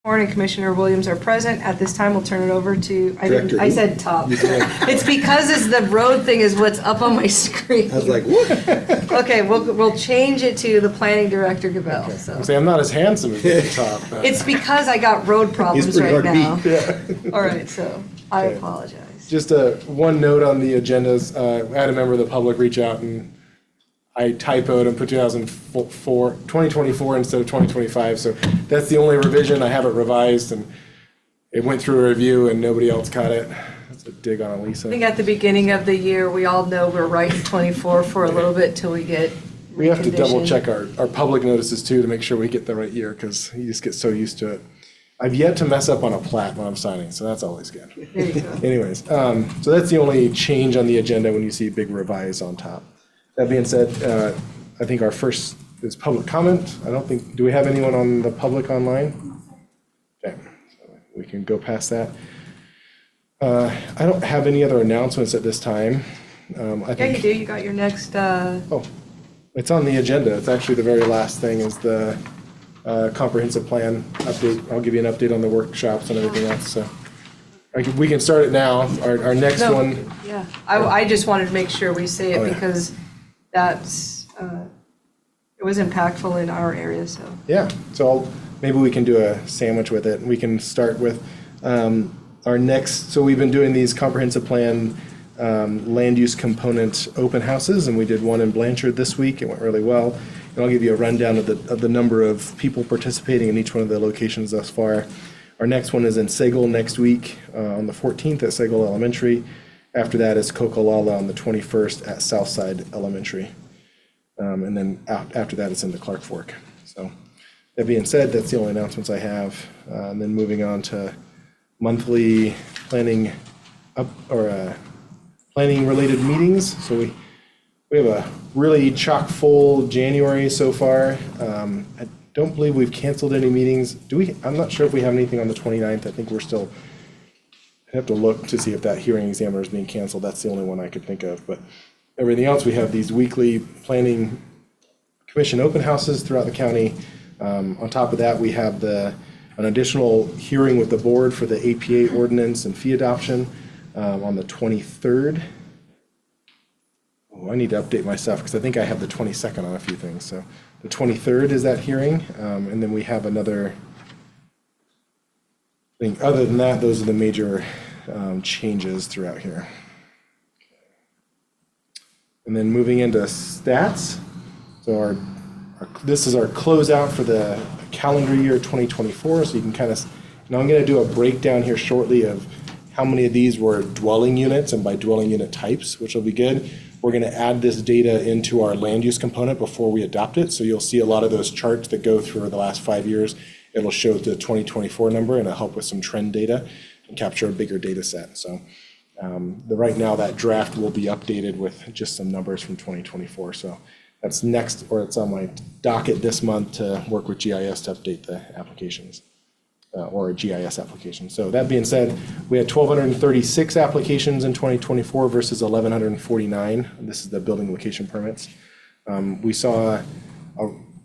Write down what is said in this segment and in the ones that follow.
Horn and Commissioner Williams are present. At this time, we'll turn it over to, I said top. It's because it's the road thing is what's up on my screen. I was like, what? Okay, we'll change it to the Planning Director, Gabel. Okay. So. See, I'm not as handsome as the top. It's because I got road problems right now. Yeah. All right, so I apologize. Just one note on the agendas. I had a member of the public reach out and I typoed and put 2024 instead of 2025. So that's the only revision. I have it revised and it went through a review and nobody else caught it. That's a dig on Elisa. I think at the beginning of the year, we all know we're right in 24 for a little bit till we get We have to double reconditioned. check our public notices too to make sure we get the right year because you just get so used to it. I've yet to mess up on a plat when I'm signing, so that's always good. There you go. Anyways, so that's the only change on the agenda when you see big revise on top. That being said, I think our first is public comment. Do we have anyone on the public online? Okay, so we can go past that. I don't have any other announcements at this time. Yeah, you do. You got your next, Oh, it's on the agenda. It's actually the very last thing is the comprehensive plan update. I'll give you an update on the workshops and everything else. So we can start it now. Our next No, one. yeah. I just wanted to make sure we say Oh, it yeah. because that's, it was impactful in our area, so. Yeah, so maybe we can do a sandwich with it. We can start with our next, so we've been doing these comprehensive plan land use component open houses, and we did one in Blanchard this week. It went really well. And I'll give you a rundown of the number of people participating in each one of the locations thus far. Our next one is in Sagal next week on the 14th at Sagal Elementary. After that is Cocolala on the 21st at Southside Elementary. And then after that, it's into Clark Fork. So that being said, that's the only announcements I have. And then moving on to monthly planning planning related meetings. So we have a really chock full January so far. I don't believe we've canceled any meetings. I'm not sure if we have anything on the 29th. I think we're still, I'd have to look to see if that hearing examiner is being canceled. That's the only one I could think of. But everything else, we have these weekly planning commission open houses throughout the county. On top of that, we have an additional hearing with the board for the APA ordinance and fee adoption on the 23rd. Oh, I need to update my stuff because I think I have the 22nd on a few things. So the 23rd is that hearing. And then we have another thing. Other than that, those are the major changes throughout here. And then moving into stats. So this is our closeout for the calendar year 2024. So you can kind of, now I'm going to do a breakdown here shortly of how many of these were dwelling units and by dwelling unit types, which will be good. We're going to add this data into our land use component before we adopt it. So you'll see a lot of those charts that go through the last 5 years. It'll show the 2024 number and it'll help with some trend data and capture a bigger data set. So right now that draft will be updated with just some numbers from 2024. So that's next, or it's on my docket this month to work with GIS to update the applications or a GIS application. So that being said, we had 1,236 applications in 2024 versus 1,149. This is the building location permits. We saw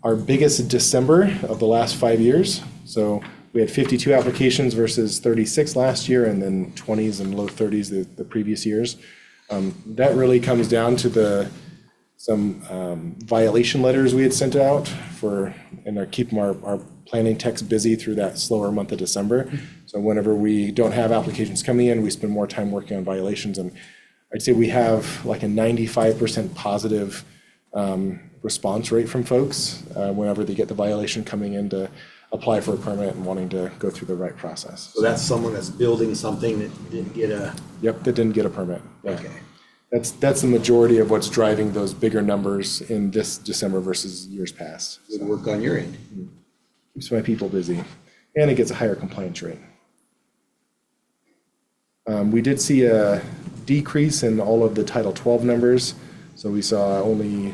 our biggest December of the last 5 years. So we had 52 applications versus 36 last year, and then 20s and low 30s the previous years. That really comes down to some violation letters we had sent out and are keeping our planning techs busy through that slower month of December. So whenever we don't have applications coming in, we spend more time working on violations. And I'd say we have like a 95% positive response rate from folks whenever they get the violation coming in to apply for a permit and wanting to go through the right process. So that's someone that's building something that didn't get a... Yep, that didn't get a permit. Yeah. Okay. That's the majority of what's driving those bigger numbers in this December versus years past. Good work on your end. Keeps my people busy, and it gets a higher compliance rate. We did see a decrease in all of the Title 12 numbers. So we saw only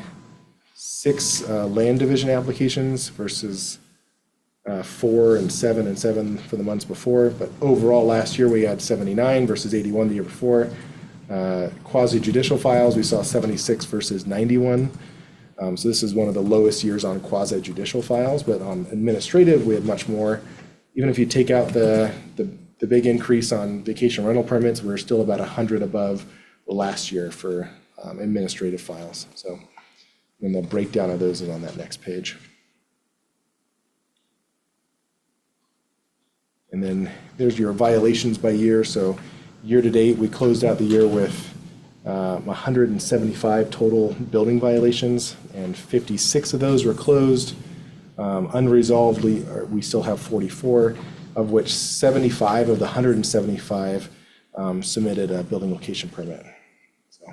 6 land division applications versus 4 and 7 for the months before. But overall last year we had 79 versus 81 the year before. Quasi-judicial files, we saw 76 versus 91. So this is one of the lowest years on quasi-judicial files, but on administrative, we had much more. even if you take out the big increase on vacation rental permits, we're still about 100 above the last year for administrative files. So, and the breakdown of those is on that next page. And then there's your violations by year. So year to date, we closed out the year with 175 total building violations, and 56 of those were closed. Unresolved, we still have 44, of which 75 of the 175 submitted a building location permit. So,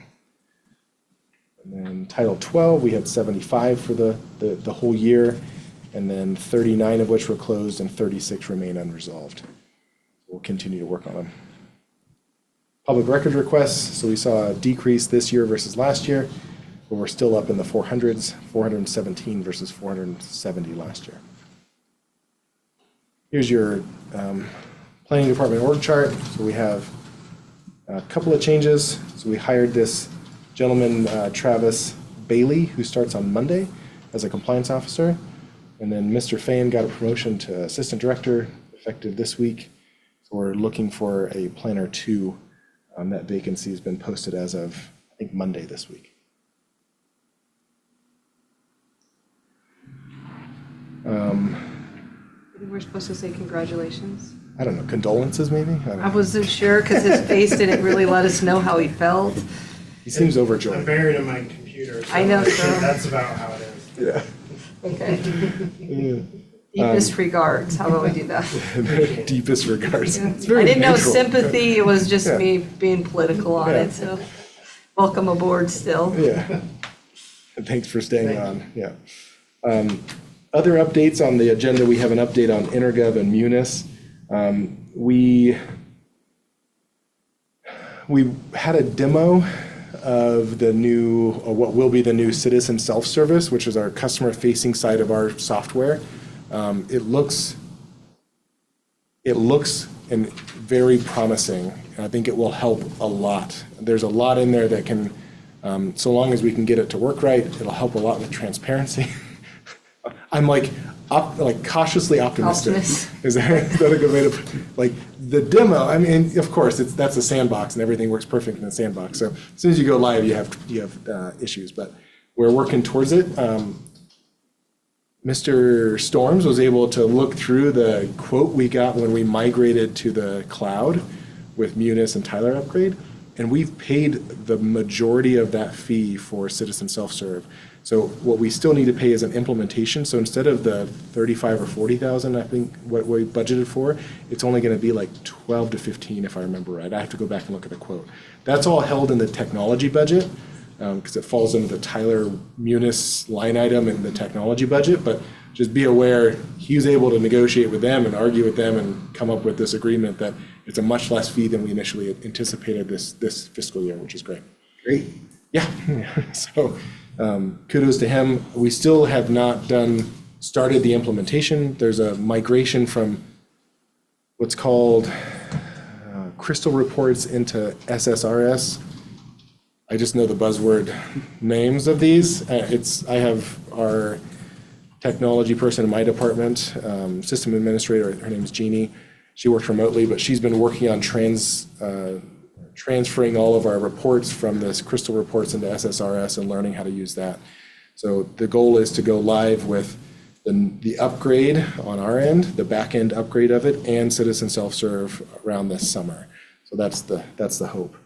and then Title 12, we had 75 for the whole year, and then 39 of which were closed and 36 remain unresolved. We'll continue to work on them. Public record requests, so we saw a decrease this year versus last year, but we're still up in the 400s, 417 versus 470 last year. Here's your planning department org chart. So we have a couple of changes. So we hired this gentleman, Travis Bailey, who starts on Monday as a compliance officer. And then Mr. Fain got a promotion to assistant director effective this week. So we're looking for a planner 2. That vacancy has been posted as of, I think, Monday this week. We're supposed to say congratulations. I don't know, condolences maybe? I wasn't sure because his face didn't really let us know how he felt. He seems I'm overjoyed. buried in my computer. So I know, so. That's about how it is. Yeah. Okay. Deepest regards. How about we do that? Deepest regards. It's I very didn't know neutral. sympathy. It was just Yeah. me being political on Yeah. it. So welcome aboard still. Yeah. And thanks for staying on. Yeah. Other updates on the agenda, we have an update on Intergov and Munis. We had a demo of the new, or what will be the new Citizen Self-Service, which is our customer-facing side of our software. It looks and very promising. And I think it will help a lot. There's a lot in there that can, so long as we can get it to work right, it'll help a lot with transparency. I'm like cautiously optimistic. Is that a good way to put it? Like the demo? I mean, of course, that's a sandbox, and everything works perfect in the sandbox. So as soon as you go live, you have issues, but we're working towards it. Mr. Storms was able to look through the quote we got when we migrated to the cloud with Munis and Tyler Upgrade, and we've paid the majority of that fee for Citizen Self-Serve. So what we still need to pay is an implementation. So instead of the 35 or 40,000, I think what we budgeted for, it's only going to be like 12 to 15, if I remember right. I have to go back and look at the quote. That's all held in the technology budget because it falls into the Tyler Munis line item in the technology budget. But just be aware, he was able to negotiate with them and argue with them and come up with this agreement that it's a much less fee than we initially anticipated this fiscal year, which is great. Great. Yeah. So kudos to him. We still have not started the implementation. There's a migration from what's called Crystal Reports into SSRS. I just know the buzzword names of these. I have our technology person in my department, system administrator, her name is Jeannie. She works remotely, but she's been working on transferring all of our reports from this Crystal Reports into SSRS and learning how to use that. So the goal is to go live with the upgrade on our end, the back end upgrade of it, and Citizen Self-Serve around this summer. So that's the hope.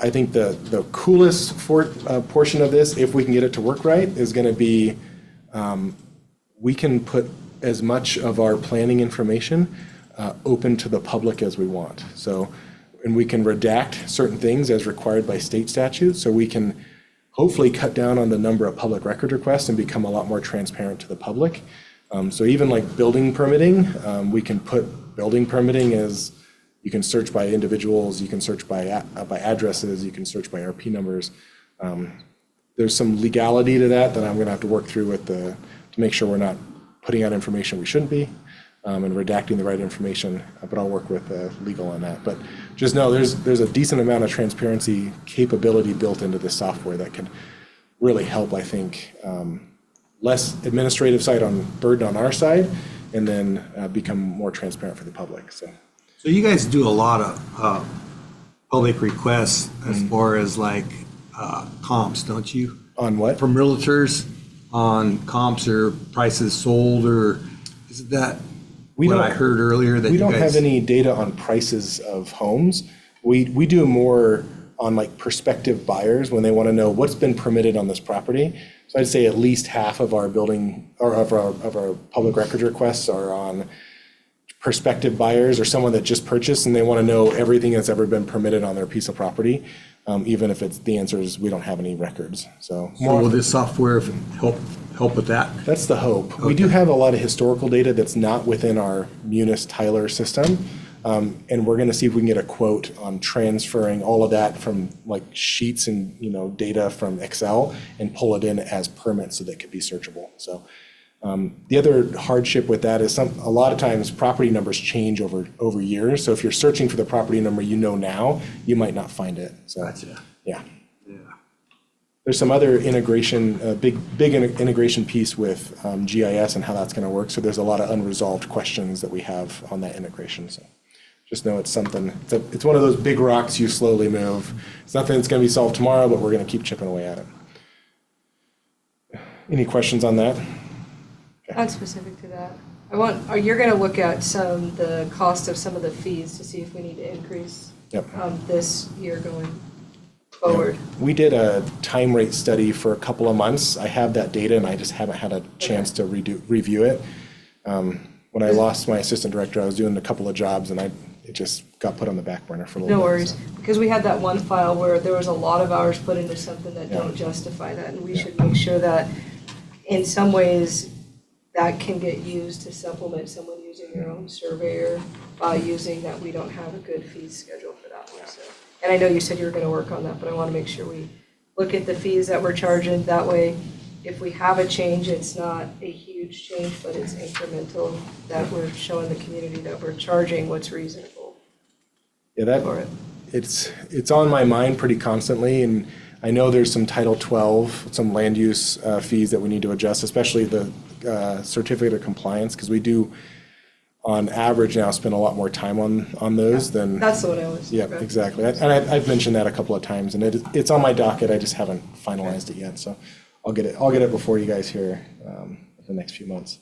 I think the coolest portion of this, if we can get it to work right, is going to be we can put as much of our planning information open to the public as we want. So, and we can redact certain things as required by state statute. So we can hopefully cut down on the number of public record requests and become a lot more transparent to the public. So even like building permitting, we can put building permitting as you can search by individuals, you can search by addresses, you can search by RP numbers. There's some legality to that I'm going to have to work through to make sure we're not putting out information we shouldn't be and redacting the right information. But I'll work with legal on that. But just know there's a decent amount of transparency capability built into this software that can really help, I think, less administrative burden on our side, and then become more transparent for the public. So So you guys do a lot of public requests as far as like comps, don't you? on what? From realtors on comps or prices sold, or is that what I heard earlier that we you don't guys? have any data on prices of homes. We do more on like prospective buyers when they want to know what's been permitted on this property. So I'd say at least half of our building or of our public records requests are on prospective buyers or someone that just purchased and they want to know everything that's ever been permitted on their piece of property, even if the answer is we don't have any records. So Will this software help with that? that's the hope. We do have a lot of historical data that's not within our Munis Tyler system. And we're going to see if we can get a quote on transferring all of that from like sheets and data from Excel and pull it in as permits so they could be searchable. So the other hardship with that is a lot of times property numbers change over years. So if you're searching for the property number now, you might not find it. So Gotcha. yeah. Yeah. There's some other integration, big integration piece with GIS and how that's going to work. So there's a lot of unresolved questions that we have on that integration. So just know it's something. It's one of those big rocks you slowly move. It's nothing that's going to be solved tomorrow, but we're going to keep chipping away at it. Any questions on that? Not specific to that. You're going to look at the cost of some of the fees to see if we need to increase Yep. this year going forward. We did a time rate study for a couple of months. I have that data, and I just haven't had a chance to review it. When I lost my assistant director, I was doing a couple of jobs, and it just got put on the back burner for a little bit. No worries, So. because we had that one file where there was a lot of hours put into something that don't justify that, and we should make sure that in some ways that can get used to supplement someone using their own surveyor by using that we don't have a good fee schedule for that one. So, and I know you said you were going to work on that, but I want to make sure we look at the fees that we're charging. That way, if we have a change, it's not a huge change, but it's incremental, that we're showing the community that we're charging what's reasonable for it. It's on my mind pretty constantly, and I know there's some Title 12, some land use fees that we need to adjust, especially the certificate of compliance, because we do, on average now, spend a lot more time on those than. That's the one I was. Yeah, exactly. And I've mentioned that a couple of times, and it's on my docket. I just haven't finalized it yet, so I'll get it before you guys here in the next few months.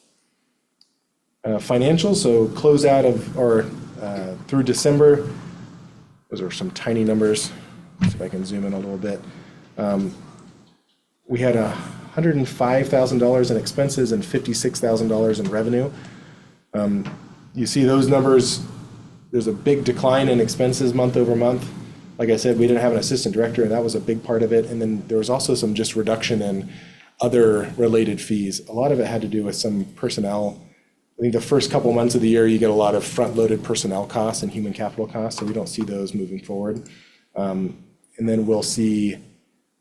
Financials, so close out through December. Those are some tiny numbers. See if I can zoom in a little bit. We had $105,000 in expenses and $56,000 in revenue. You see those numbers, there's a big decline in expenses month over month. Like I said, we didn't have an assistant director, and that was a big part of it. And then there was also some just reduction in other related fees. A lot of it had to do with some personnel. I think the first couple months of the year, you get a lot of front-loaded personnel costs and human capital costs, so we don't see those moving forward. And then we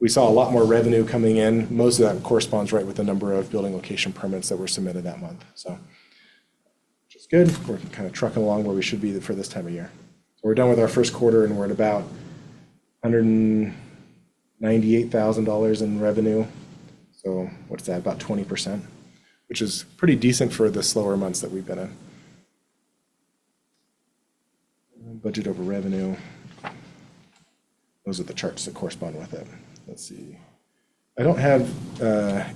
saw a lot more revenue coming in. Most of that corresponds right with the number of building location permits that were submitted that month. So, which is good. We're kind of trucking along where we should be for this time of year. So we're done with our first quarter, and we're at about $198,000 in revenue. So what's that, about 20%, which is pretty decent for the slower months that we've been in. Budget over revenue. Those are the charts that correspond with it. Let's see. I don't have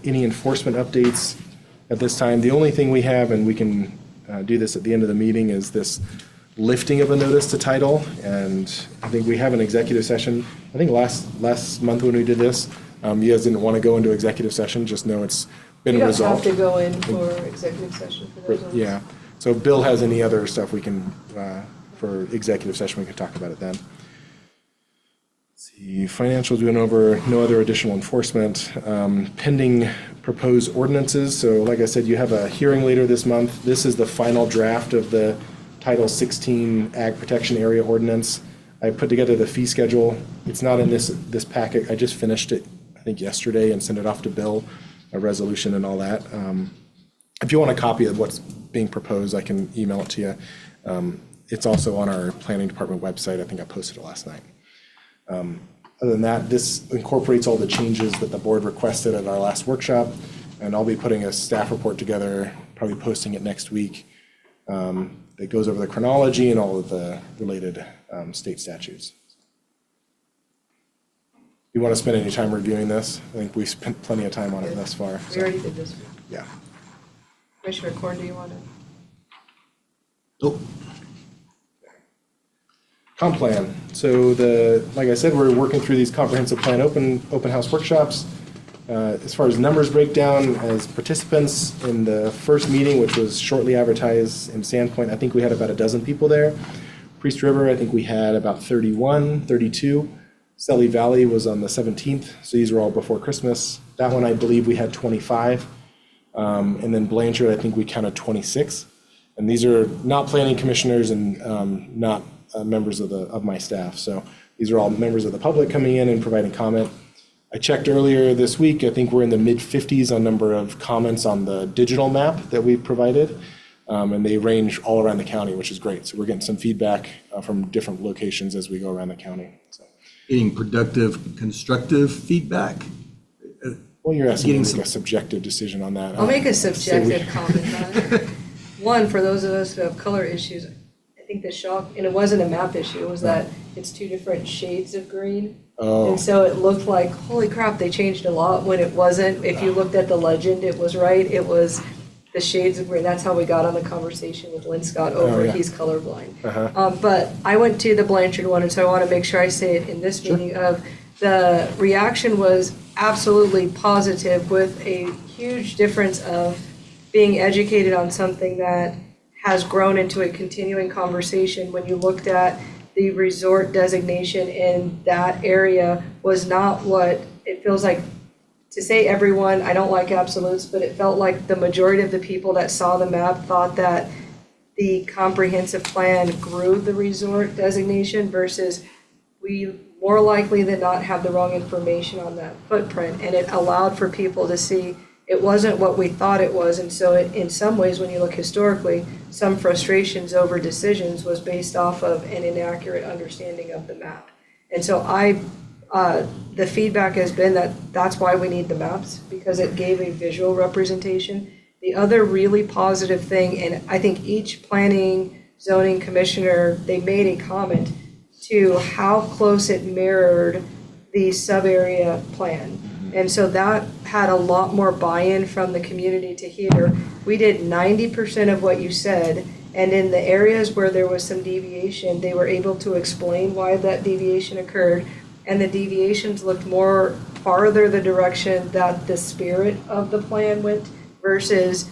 any enforcement updates at this time. The only thing we have, and we can do this at the end of the meeting, is this lifting of a notice to title. And I think we have an executive session. I think last month when we did this, you guys didn't want to go into executive session. Just know it's been resolved. You don't have to go in for executive session for those ones. Yeah. So if Bill has any other stuff we can, for executive session, we can talk about it then. The financials went over, no other additional enforcement. Pending proposed ordinances. So like I said, you have a hearing later this month. This is the final draft of the Title 16 Ag Protection Area Ordinance. I put together the fee schedule. It's not in this packet. I just finished it, I think, yesterday and sent it off to Bill, a resolution and all that. If you want a copy of what's being proposed, I can email it to you. It's also on our planning department website. I think I posted it last night. Other than that, this incorporates all the changes that the board requested at our last workshop. And I'll be putting a staff report together, probably posting it next week, that goes over the chronology and all of the related state statutes. You want to spend any time reviewing this? I think we've spent plenty of time on it thus far. We already did this. Yeah. Commissioner Korn, do you want to? Oh, Comp plan. So like I said, we're working through these comprehensive plan open house workshops. As far as numbers breakdown, as participants in the first meeting, which was shortly advertised in Sandpoint, I think we had about a dozen people there. Priest River, I think we had about 31, 32. Selly Valley was on the 17th, so these were all before Christmas. That one, I believe we had 25. And then Blanchard, I think we counted 26. And these are not planning commissioners and not members of my staff. So these are all members of the public coming in and providing comment. I checked earlier this week, I think we're in the mid-50s on number of comments on the digital map that we've provided. And they range all around the county, which is great. So we're getting some feedback from different locations as we go around the county. So. getting productive, constructive feedback. Well, you're asking me to Getting make a subjective decision on that. I'll make a So subjective comment on it. One, for those of us who have color issues, I think the shock, and it wasn't a map issue, was that it's two different shades of green. Oh. And so it looked like, holy crap, they changed a lot when it wasn't. If you looked at the legend, it was right. It was the shades of green. That's how we got on the conversation with Lynn Scott over, yeah. he's colorblind. Uh-huh. But I went to the Blanchard one, and so I want to make sure I say it in this meeting of the reaction was absolutely positive, with a huge difference of being educated on something that has grown into a continuing conversation. When you looked at the resort designation in that area was not what it feels like. To say everyone, I don't like absolutes, but it felt like the majority of the people that saw the map thought that the comprehensive plan grew the resort designation versus we more likely than not have the wrong information on that footprint. And it allowed for people to see it wasn't what we thought it was. And so it, in some ways, when you look historically, some frustrations over decisions was based off of an inaccurate understanding of the map. And so the feedback has been that that's why we need the maps, because it gave a visual representation. The other really positive thing, and I think each planning zoning commissioner, they made a comment to how close it mirrored the sub-area plan. And so that had a lot more buy-in from the community to hear. We did 90% of what you said, and in the areas where there was some deviation, they were able to explain why that deviation occurred. And the deviations looked more farther the direction that the spirit of the plan went versus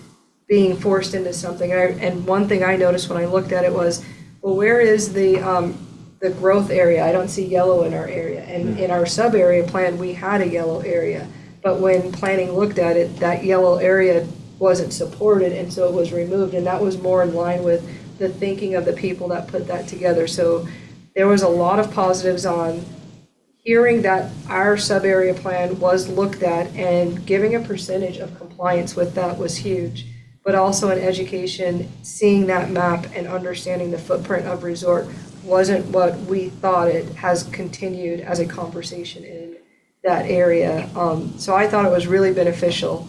being forced into something. And one thing I noticed when I looked at it was, well, where is the growth area? I don't see yellow in our area. And in our sub-area plan, we had a yellow area. But when planning looked at it, that yellow area wasn't supported, and so it was removed. And that was more in line with the thinking of the people that put that together. So there was a lot of positives on hearing that our sub-area plan was looked at, and giving a percentage of compliance with that was huge. But also in education, seeing that map and understanding the footprint of resort wasn't what we thought. It has continued as a conversation in that area. So I thought it was really beneficial.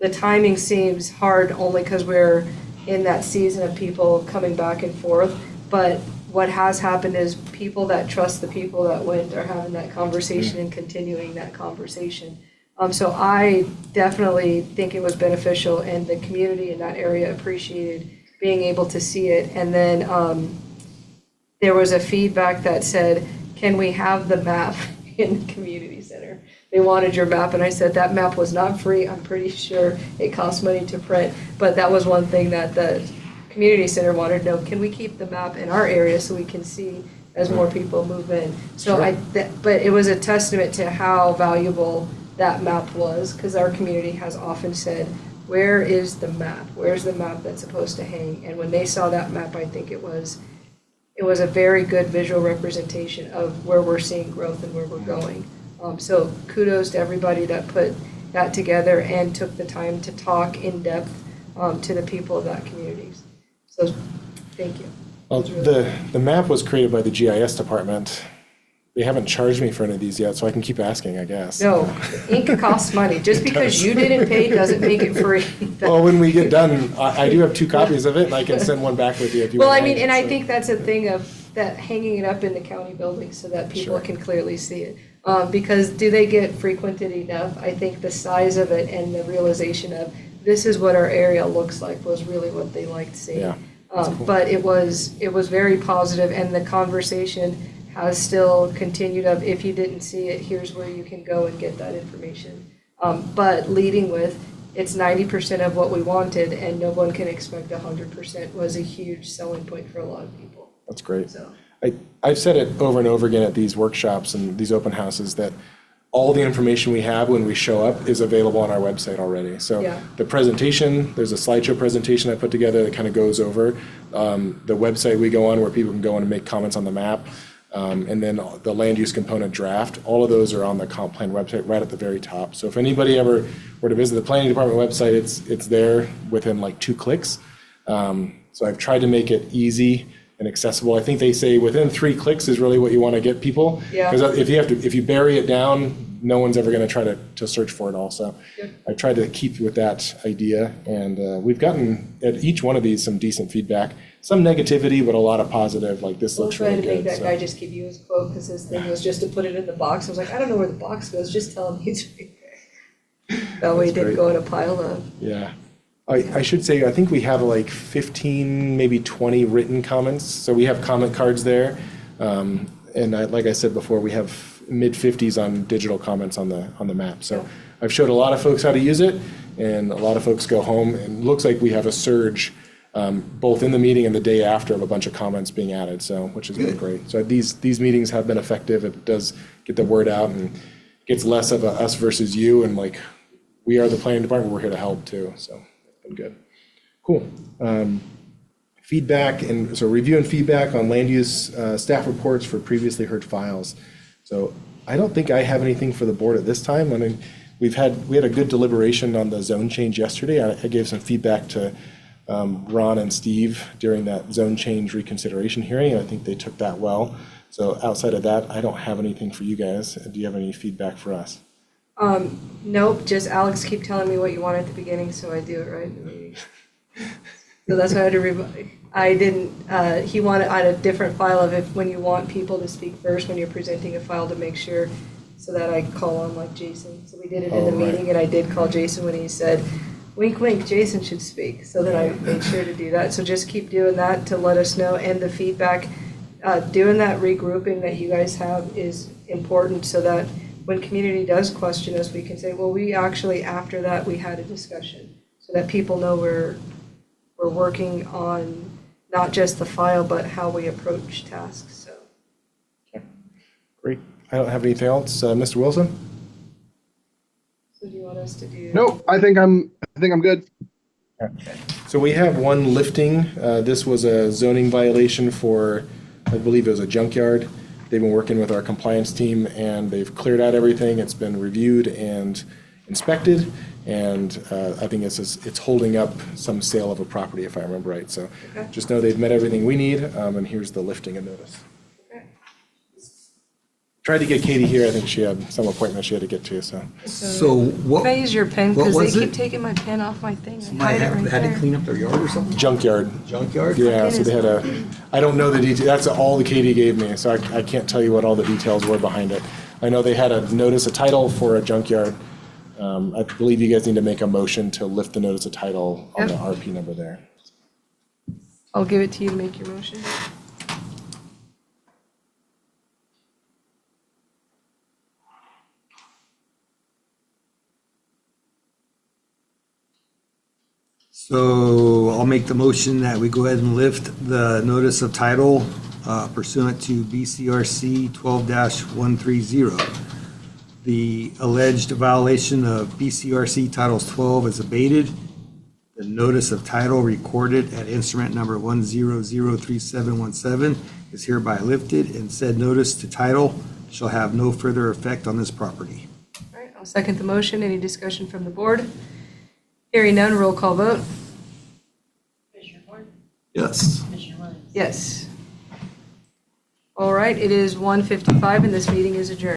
The timing seems hard only because we're in that season of people coming back and forth. But what has happened is people that trust the people that went are having that conversation and continuing that conversation. So I definitely think it was beneficial, and the community in that area appreciated being able to see it. And then there was a feedback that said, can we have the map in the community center? They wanted your map, and I said that map was not free. I'm pretty sure it cost money to print, but that was one thing that the community center wanted to know. Can we keep the map in our area so we can see as more people move in? So Sure. But it was a testament to how valuable that map was, because our community has often said, where is the map? Where's the map that's supposed to hang? And when they saw that map, I think it was a very good visual representation of where we're seeing growth and where we're going. So kudos to everybody that put that together and took the time to talk in depth to the people of that community. So thank you. Well, the map was created by the GIS department they haven't charged me for any of these yet, so I can keep asking, I guess. No, ink costs money. Just because you didn't pay doesn't make it free. Well, when we get done, I do have 2 copies of it, and I can send one back with you if you Well, want. I mean, and I So- think that's a thing of that hanging it up in the county building so that people Sure. can clearly see it. Because do they get frequented enough? I think the size of it and the realization of this is what our area looks like was really what they liked seeing. Yeah, that's cool. But it was very positive, and the conversation has still continued of, if you didn't see it, here's where you can go and get that information. But leading with, it's 90% of what we wanted, and no one can expect 100% was a huge selling point for a lot of people. That's great. So, I've said it over and over again at these workshops and these open houses that all the information we have when we show up is available on our website already. So Yeah. the presentation, there's a slideshow presentation I put together that kind of goes over the website we go on where people can go in and make comments on the map. And then the land use component draft, all of those are on the comp plan website right at the very top. So if anybody ever were to visit the planning department website, it's there within like 2 clicks. So I've tried to make it easy and accessible. I think they say within 3 clicks is really what you want to get people. Yeah. Because if you bury it down, no one's ever going to try to search for it also. Yep. I tried to keep with that idea, and we've gotten at each one of these some decent feedback. Some negativity, but a lot of positive, like this we'll looks try really to make good. that so. guy just give you his quote, because his thing was just to put it in the box. I was like, I don't know where the box goes, just tell him he's right there. That way it That's didn't great. go in a pile of. Yeah. I should say, I think we have like 15, maybe 20 written comments. So we have comment cards there. Like I said before, we have mid-50s on digital comments on the map. So Yeah. I've showed a lot of folks how to use it, and a lot of folks go home, and it looks like we have a surge both in the meeting and the day after of a bunch of comments being added, so which has been great. So these meetings have been effective. It does get the word out and gets less of a us versus you, and like we are the planning department, we're here to help too. So it's been good. Cool. Feedback and so review and feedback on land use staff reports for previously heard files. So I don't think I have anything for the board at this time. I mean, we had a good deliberation on the zone change yesterday. I gave some feedback to Ron and Steve during that zone change reconsideration hearing, and I think they took that well. So outside of that, I don't have anything for you guys. Do you have any feedback for us? Nope, just Alex keep telling me what you want at the beginning, so I do it right in the meeting. So that's why I had to I didn't, he wanted on a different file of if, when you want people to speak first, when you're presenting a file, to make sure, so that I call on like Jason. So we did it in the right. meeting, and I did call Jason when he said, wink, wink, Jason should speak. So then I made sure to do that. So just keep doing that to let us know, and the feedback, doing that regrouping that you guys have is important, so that when community does question us, we can say, well, we actually, after that, we had a discussion, so that people know we're working on not just the file, but how we approach tasks, so. Great. I don't have anything else. Mr. Wilson? So do you want us to do? Nope, I think I'm good. So we have one lifting. This was a zoning violation for, I believe it was a junkyard. They've been working with our compliance team, and they've cleared out everything. It's been reviewed and inspected, and I think it's holding up some sale of a property, if I remember right. So Okay. just know they've met everything we need, and here's the lifting of notice. Okay. Tried to get Katie here. I think she had some appointment she had to get to, so. So what? Can I use your pen, What because they was keep it? taking my pen off my thing? I Somebody hide it right had to there. clean up their yard or something? Junkyard. Junkyard? Yeah, pen so is they had I don't know the details, that's all the Katie gave me, so I can't tell you what all the details were behind it. I know they had a notice of title for a junkyard. I believe you guys need to make a motion to lift the notice of title on the Yep. RP number there. I'll give it to you to make your motion. So I'll make the motion that we go ahead and lift the notice of title pursuant to BCRC 12-130. The alleged violation of BCRC Titles 12 is abated. The notice of title recorded at instrument number 1003717 is hereby lifted, and said notice to title shall have no further effect on this property. All right, I'll second the motion. Any discussion from the board? Hearing none, roll call vote. Commissioner Warren? Yes. Commissioner Williams? Yes. All right, it is 1:55 and this meeting is adjourned.